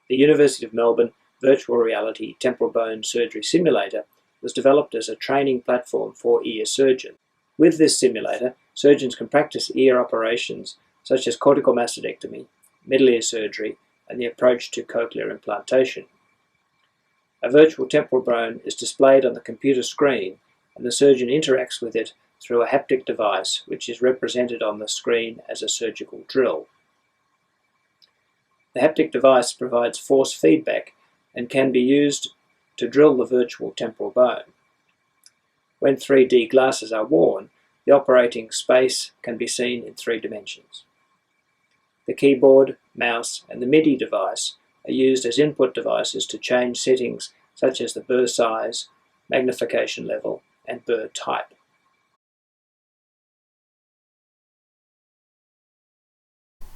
The University of Melbourne Virtual Reality Temporal Bone Surgery Simulator was developed as a training platform for ear surgeons. With this simulator, surgeons can practice ear operations such as cortical mastectomy, middle ear surgery, and the approach to cochlear implantation. A virtual temporal bone is displayed on the computer screen, and the surgeon interacts with it through a haptic device which is represented on the screen as a surgical drill. The haptic device provides force feedback and can be used to drill the virtual temporal bone. When 3D glasses are worn, the operating space can be seen in 3 dimensions. The keyboard, mouse, and the MIDI device are used as input devices to change settings such as the burr size, magnification level, and burr type.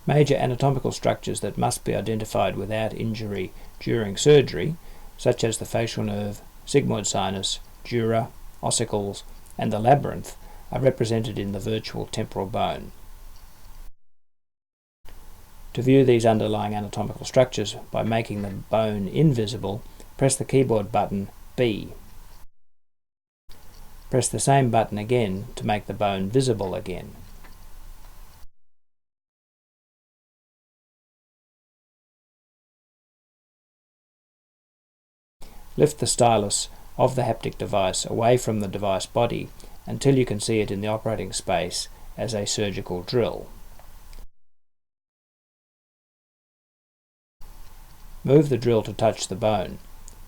Major anatomical structures that must be identified without injury during surgery, such as the facial nerve, sigmoid sinus, dura, ossicles, and the labyrinth, are represented in the virtual temporal bone. To view these underlying anatomical structures by making the bone invisible, press the keyboard button B. Press the same button again to make the bone visible again. Lift the stylus of the haptic device away from the device body until you can see it in the operating space as a surgical drill. Move the drill to touch the bone.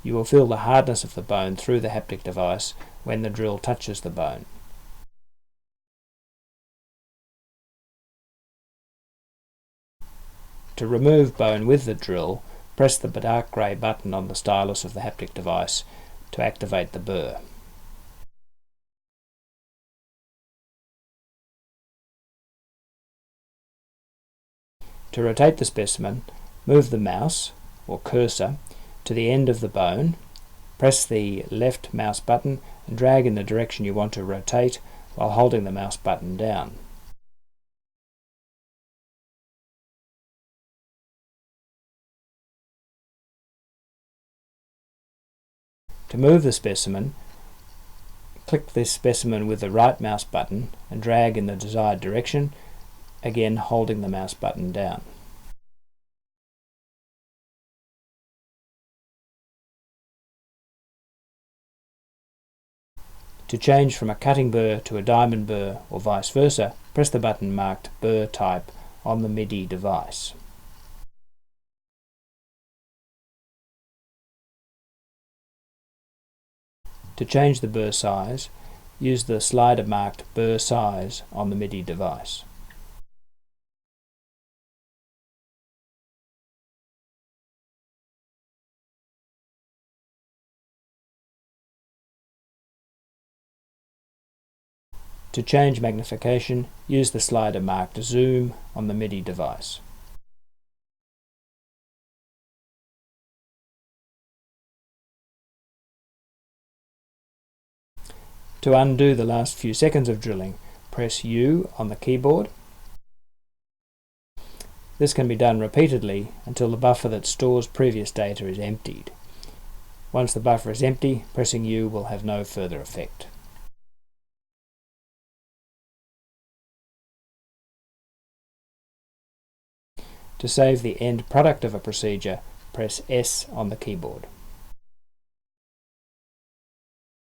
You will feel the hardness of the bone through the haptic device when the drill touches the bone. To remove bone with the drill, press the dark grey button on the stylus of the haptic device to activate the burr. To rotate the specimen, move the mouse, or cursor, to the end of the bone, press the left mouse button and drag in the direction you want to rotate while holding the mouse button down. To move the specimen, click this specimen with the right mouse button and drag in the desired direction, again holding the mouse button down. To change from a cutting burr to a diamond burr or vice versa, press the button marked burr type on the MIDI device. To change the burr size, use the slider marked burr size on the MIDI device. To change magnification, use the slider marked zoom on the MIDI device. To undo the last few seconds of drilling, press U on the keyboard. This can be done repeatedly until the buffer that stores previous data is emptied. Once the buffer is empty, pressing U will have no further effect. To save the end product of a procedure, press S on the keyboard.